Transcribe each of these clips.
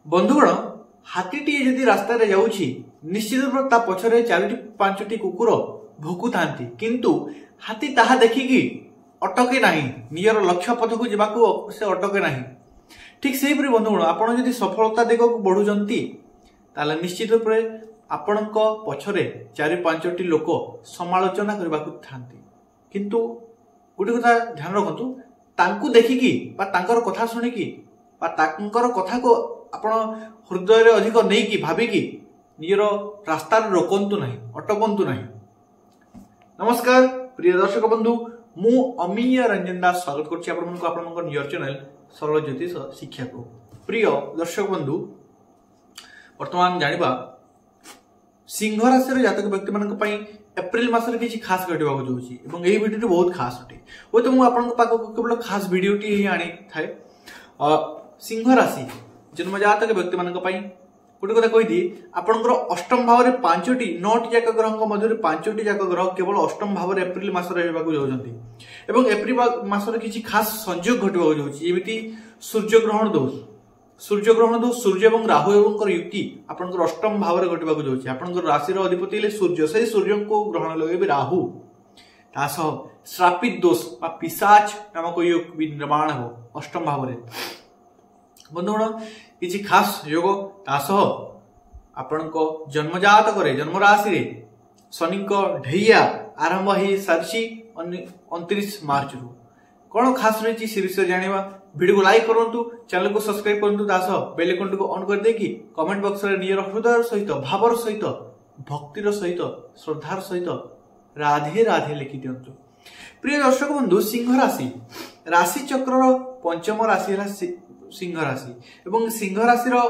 बंधुगण हाथीटी जदि रास्ता रे जाउछि निश्चित रूप ता पछरे 4-5टी कुकुर भोकु थांती किंतु हाथी ताहा देखिकी अटके नाही नियर लक्ष्य पथकु जिबाकू से अटके नाही। ठीक सेही परि बंधुगण आपण जदि सफलता दिगकू बढ़ुचंती ताले निश्चित रूप रे आपणक पछरे 4-5टी लोक समालोचना करबाकू थांती किंतु गोटे कथा ध्यान रखंतु तांकू देखिकी बा तांकर कथा सुनिकी बा तांकर कथा को आपण हृदय रे अधिक नहीं कि भाविकी निजर रास्ता रोकंतु नहीं अटकंतु नहीं। नमस्कार प्रिय दर्शक बंधु मु अमीय रंजन दास स्वागत करछि आपनको आपनको नियर चैनल सरल ज्योतिष शिक्षा को। प्रिय दर्शक बंधु वर्तमान जानिबा सिंह राशि जातक व्यक्ति मानक पई एप्रिल मासरे किछि खास घटिबा को जोछि एवं एही वीडियो बहुत खास अटे ओ तो मु आपनको पाको केवल खास वीडियो टी ही आनी थाए। सिंह राशि जन्म जातक व्यक्ति मानक पई गोटे कथा कहि दी आपनकर अष्टम भाव रे 5टी 9टी जाक ग्रहक मध्य 5टी जाक ग्रह केवल अष्टम भाव रे एप्रिल मास रे हेबाकू जाउछंती एवं एप्रिल मास रे किछि खास संयोग घटिबा को जाउछि जेमिति सूर्य ग्रहण दोष सूर्य एवं राहु एवं युक्ति आपनकर अष्टम भाव रे घटिबा को जाउछि। आपनकर राशि रो अधिपति ले सूर्य सही सूर्य को ग्रहण लगेबे राहु तासह श्रापित दोष बा पिशाच नामक योग निर्माण हो अष्टम भाव रे। बंधुगण किछि खास योग तासह आपनको जन्मजात करे जन्म राशि रे शनि को ढैया आरंभ ही सारसी 29 मार्च रु कोन खास रही से विषय जानिबा वीडियो को लाइक करंतु चैनल को सब्सक्राइब करंतु तासह बेल आइकन को ऑन कर देकी कमेंट बॉक्स रे नियर हृदय सहित भावर सहित भक्तिर सहित श्रद्धार सहित राधे राधे लिखि दियंतु। प्रिय दर्शक बंधु सिंह राशि चक्र रो पंचम राशि है सिंह राशि एवं सिंह राशि रो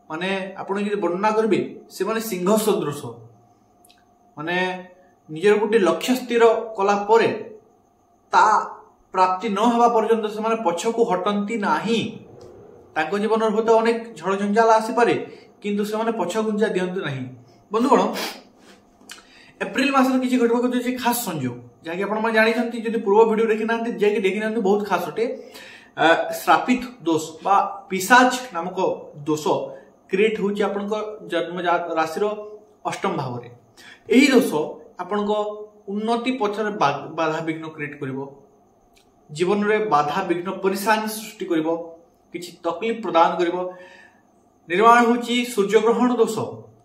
माने आपण जे वर्णना करबे से माने सिंह सदृश माने निजर गुटे लक्ष्य स्थिर कला परे ता प्राप्ति न हवा पर्यंत से माने पछकु हटंती नाही। ताको जीवन रे होता अनेक झड़ झंझाल आसी पारे किंतु से माने पछ गुंजा दियंतु नाही। बंधुगण एप्रिल मास रे किछि घटबा को जे खास संयोग जाकि आपण माने जानि छथि जदि पूर्व वीडियो देखि नांती जेकि देखि नांती बहुत खास अटे श्रापित दोष बा पिशाच नामक दोष क्रिएट होची आपनको जन्म राशि रो अष्टम भाव रे। एही दोष आपनको उन्नति पछरे बाधा विघ्न क्रिएट करिवो जीवन रे बाधा विघ्न परेशानी सृष्टि करिवो किछि तकलीफ प्रदान करिवो। निर्माण होची सूर्य ग्रहण दोष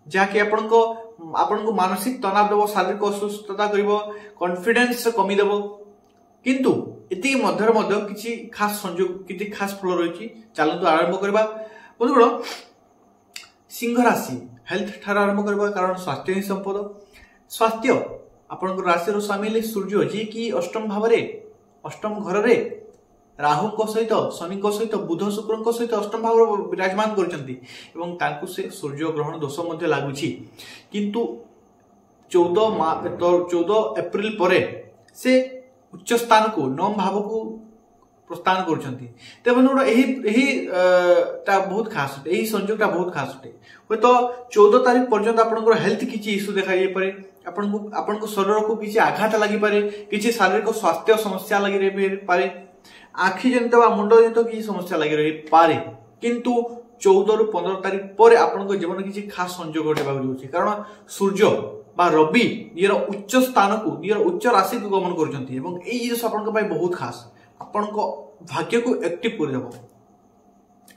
जाकि आपनको मानसिक तनाव देवो शारीरिक असुस्थता करिवो कॉन्फिडेंस कमी देवो किंतु इति मध्य किछि खास संयोग किछि खास फल रहिछि। चलंतु आरंभ करबा। बंधुगण सिंह राशि हेल्थ ठार आरंभ करबा कारण स्वास्थ्य ही संपद। स्वास्थ्य आपनकर राशि रो शामिल सूर्य जे कि अष्टम भाव रे अष्टम घर रे राहु को सहित शनि को सहित बुध शुक्र को सहित अष्टम भाव विराजमान करचंती एवं तांकु से सूर्य ग्रहण दोष मध्ये लागुछि किंतु 14 एप्रिल परे से उच्च स्थान को नवम भाव को प्रस्थान करचंती। ते बंधुगण एही ता बहुत खास अटे एही संयोगटा बहुत खास अटे होय तो 14 तारिख पर्यंत आपनकर हेल्थ किछि इशू देखा जाय पारे आपनको शरीर को किछि आघात लागि पारे किछि शारीरिक स्वास्थ्य समस्या लागि रे पारे आखि जनित बा मुंड जनित किछि समस्या लागि रे पारे किंतु 14 रु 15 तारिख पर आपनको जीवन किछि खास संयोग घटेबा जोछि कारण सूर्य बा रवि नियर उच्च स्थान को नियर उच्च राशि को गमन करचंती एवं एई जो आपनको पय बहुत खास आपनको भाग्य को एक्टिव कर देबो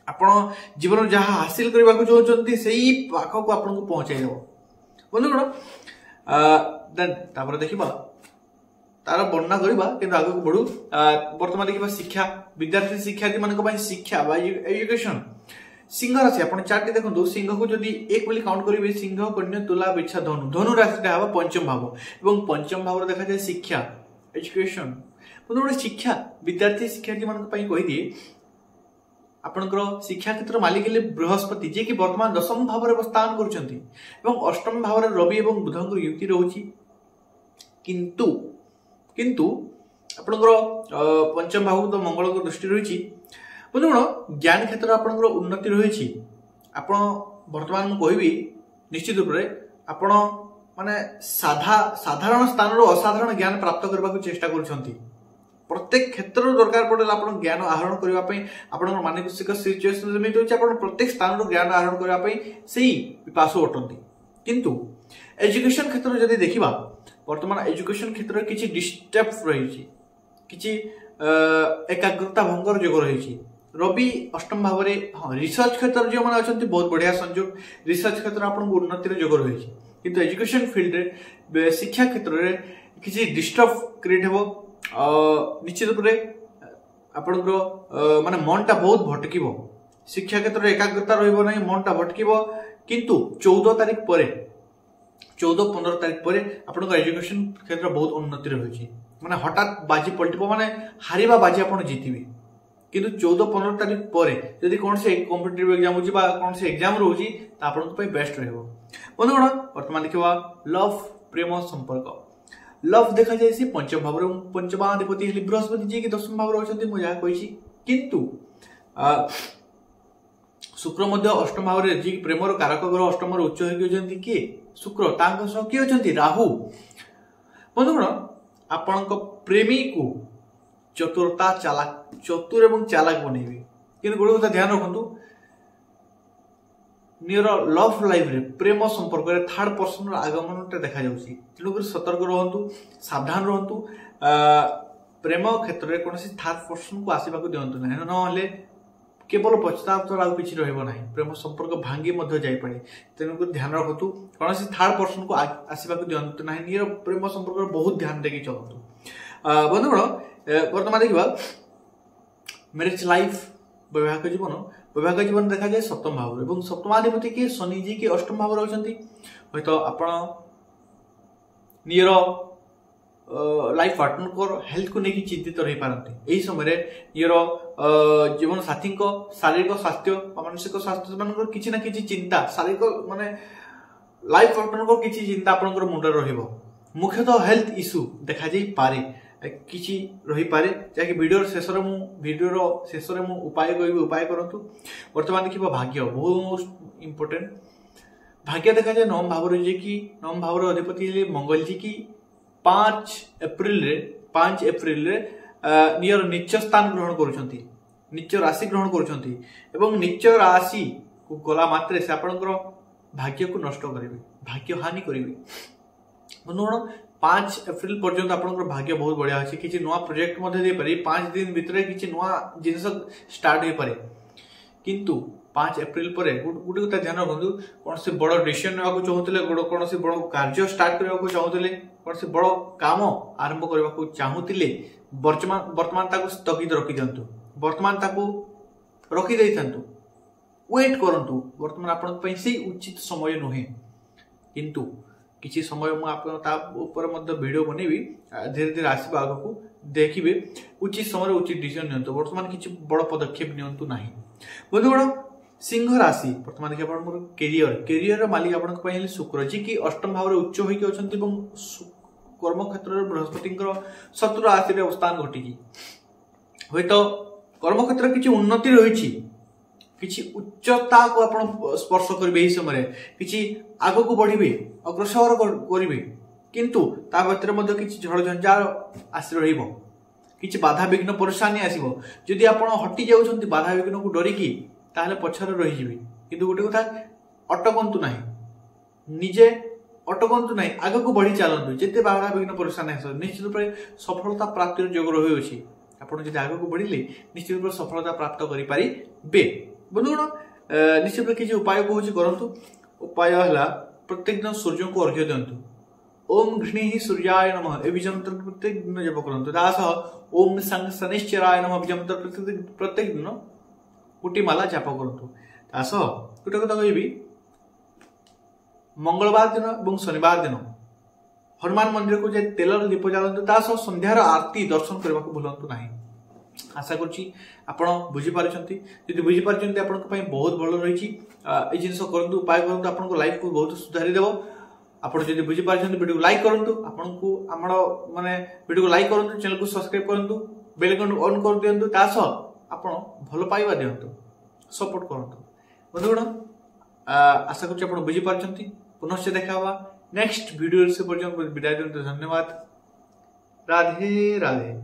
आपण जीवन जहा हासिल करबा को जोचंती सेही पाख को आपनको पहुंचाई देबो। बंधुगण देन तापर देखिबा तार वर्णना करबा किंतु आगु बढ़ू। वर्तमान देखिबा शिक्षा विद्यार्थी शिक्षार्थी मानक पय शिक्षा बा एजुकेशन सिंह राशि आपण चार्ट देखंतु सिंह को जदि एक बोली काउंट करिवे सिंह कन्या तुला वृश्चिक धनु राशि हवा पंचम भाव एवं पंचम भाव रे देखा जाय शिक्षा एजुकेशन बंधुगण शिक्षा विद्यार्थी शिक्षार्थी मानक पय कहि दिए आपनकर शिक्षा क्षेत्र मालिक ले बृहस्पति जे कि वर्तमान दशम भाव रे अवस्थान करचंती एवं अष्टम भाव रे रवि एवं बुधंकर युक्ति रहउची किंतु आपनकर पंचम भाव तो मंगल को दृष्टि रहिची। बंधुगण ज्ञान क्षेत्र आपनकर उन्नति रहिची आपण वर्तमान मु कहबी निश्चित रूप रे आपण माने साधारण स्थान रो असाधारण ज्ञान प्राप्त करबा को चेष्टा करछंती प्रत्येक क्षेत्र दरकार पड़े आप ज्ञान आहरण करने आप मानसिक सिचुएसन जमी होती आप प्रत्येक स्थान ज्ञान आहरण करने से पिपासु अटंती किंतु एजुकेशन क्षेत्र जदि देखा वर्तमान एजुकेशन क्षेत्र किसी डिस्टर्ब रही किसी एकाग्रता भंगर जोग रही रवि अष्टम भाव में हाँ रिसर्च क्षेत्र जो मैंने अच्छा बहुत बढ़िया संयोग रिसर्च क्षेत्र आपको उन्नतिर जोग रही किंतु एजुकेशन फील्ड शिक्षा क्षेत्र में किसी डिस्टर्ब क्रिएट हो निश्चित रूप से आपंकर माने मनटा बहुत भटक शिक्षा क्षेत्र में एकाग्रता रहा मनटा भटक किंतु 14 तारीख पर 14-15 तारीख पर आपन एजुकेशन क्षेत्र बहुत उन्नति रही माने हठात बाजी पलट माने हारिबा बाजी आप जीतबे किंतु 14-15 तारीख पर जदि कौन से कॉम्पिटिटिव एग्जाम होची बा कौन से एग्जाम रोची ता आपन पे बेस्ट रहबो बंधुगण वर्तमान देखा लव प्रेम संपर्क लव देखा जाए पंचम भाव पंचमाधिपति बृहस्पति जी की दशम भाव अच्छे मुझे कही किंतु शुक्र मध्य अष्टम भाव में जी प्रेमर कारक ग्रह अष्टम उच्च होती किए शुक्र किए अच्छा राहु बंधुगण आपण प्रेमी को चतुरता चालाक चतुर एवं चालाक बनइबे किंतु गोटे कथा ध्यान रखु नियर लव लाइफ रे प्रेम संपर्क रे थर्ड पर्सन आगमन देखा जाउछि तेणुकर सतर्क रहंतु सावधान रहंतु प्रेम क्षेत्र में कौन थर्ड पर्सन को आसवा दिंतु ना ना केवल पश्चाताप तो आउ किसी रहा प्रेम संपर्क भांगी जापे तेणुक ध्यान रखु कौन थर्ड पर्सन को आसवा दिंतु ना नियर प्रेम संपर्क बहुत ध्यान देके चलतु बंधुगण बर्तमान देखा मैरिज लाइफ वैवाहिक जीवन देखा जाए सप्तम भाव और सप्तमाधिपति के शनि जी के अष्टम भाव रही हूँ तो आप नियर लाइफ पार्टनर को हेल्थ को लेकिन चिंतित रही पारती यही समय नियर जीवन साथी शारीरिक स्वास्थ्य मानसिक स्वास्थ्य किसी ना किसी चिंता शारीरिक माने लाइफ पार्टनर को किसी चिंता आपंकर मुंडे रुख्यतः हेल्थ इश्यू देखा जाई पारे किसी रही पारे जहाँकि वीडियो शेष में उपाय कह उपाय करूँ बर्तमान देखिए भाग्य बहुत इंपोर्टेंट भाग्य देखा जाए नवम भाव जी की नवम भाव अधिपति मंगल जी की 5 एप्रिल रे नियर नीच स्थान ग्रहण करुछंती नीच राशि ग्रहण करुछंती नीच राशि को गला मात्रे से आपनकर भाग्य को नष्ट करेंगे भाग्य हानि करेंगे बंधुगण 5 एप्रिल पर्यंत आपनकर भाग्य बहुत बढ़िया अच्छे किसी नुआ प्रोजेक्ट दे पारे 5 दिन भीतर किसी नुआ जिनस स्टार्ट हो पारे किंतु 5 एप्रिल पर गोटे कथा ध्यान रखु कौन से बड़ डिसीजन नेबाक चाहूले कौन से बड़ कार्य स्टार्ट करने चाहूले कौन से बड़ काम आरंभ करने चाहूले वर्तमान ताको स्थगित रखी दिंतु वर्तमान ताको रखी दे वेट करंतु वर्तमान आपण से उचित समय नुहे किंतु किसी समय मुझे वीडियो बनैबी धीरे धीरे आसवा आग को देखिए उचित समय उचित डिसीजन नियंतु वर्तमान किसी बड़ पदक्षेप नियंतु नाही बंधुगण सिंह राशि वर्तमान देखिए आपन कैरियर मालिक आपन शुक्र जी की अष्टम भाव में उच्च होइके अछंती कर्म क्षेत्र में बृहस्पति शत्रु राशि अवस्थान घटिकी हूँ तो कर्म क्षेत्र किसी उन्नति रही किसी उच्चता को आप स्पर्श करेंगे यही समय किसी आग को बढ़े अग्रसर करेंगे किंतु ता भर किसी झड़ झंझार आस कि बाधा विघ्न परेशानी आसो जदि आप हटि जाऊँ बाधा विघ्न को डरिकी ताहले पछारे रही किंतु गोटे कथा अटकंतु ना निजे अटकंतु ना आग को बढ़ी चलतु जिते बाधा विघ्न परेशानी आस निश्चित रूप से सफलता प्राप्तिर जोग रही आपड़ जब आग को बढ़िले निश्चित रूप से सफलता प्राप्त करेंगे बंधुगण निश्चित किसी उपाय कौन करूँ उपाय है प्रत्येक दिन सूर्य को अर्घ्य दिंतु ओम घृणी सूर्याय नमः ए बीज मंत्र प्रत्येक दिन जप करूँ दास ओम शनिश्चराय नमः बीज मंत्र प्रत्येक दिन गोटी माला जप करूँ दास गोटे कथा कहि मंगलवार दिन और शनिवार दिन हनुमान मंदिर को जाए तेलर दीप जालतु दास संध्यार आरती दर्शन करने को भूलु ना आशा करुँची बुझीपार बहुत भल रही जिनस करूँ उपाय करूँ आपको लाइफ को बहुत सुधारी देव आप बुझीपार वीडियो को लाइक करूँ आपको आम माने वीडियो को लाइक करूँ चैनल को सब्सक्राइब करूँ बेल आइकन ऑन कर दिंतु तास आप भल पाइबा दिंतु सपोर्ट करूँ बंधुगण आशा करुँच बुझीपार पुनश्च देखा नेक्स्ट वीडियो से पर्यटन विदाय दिंतु धन्यवाद राधे राधे।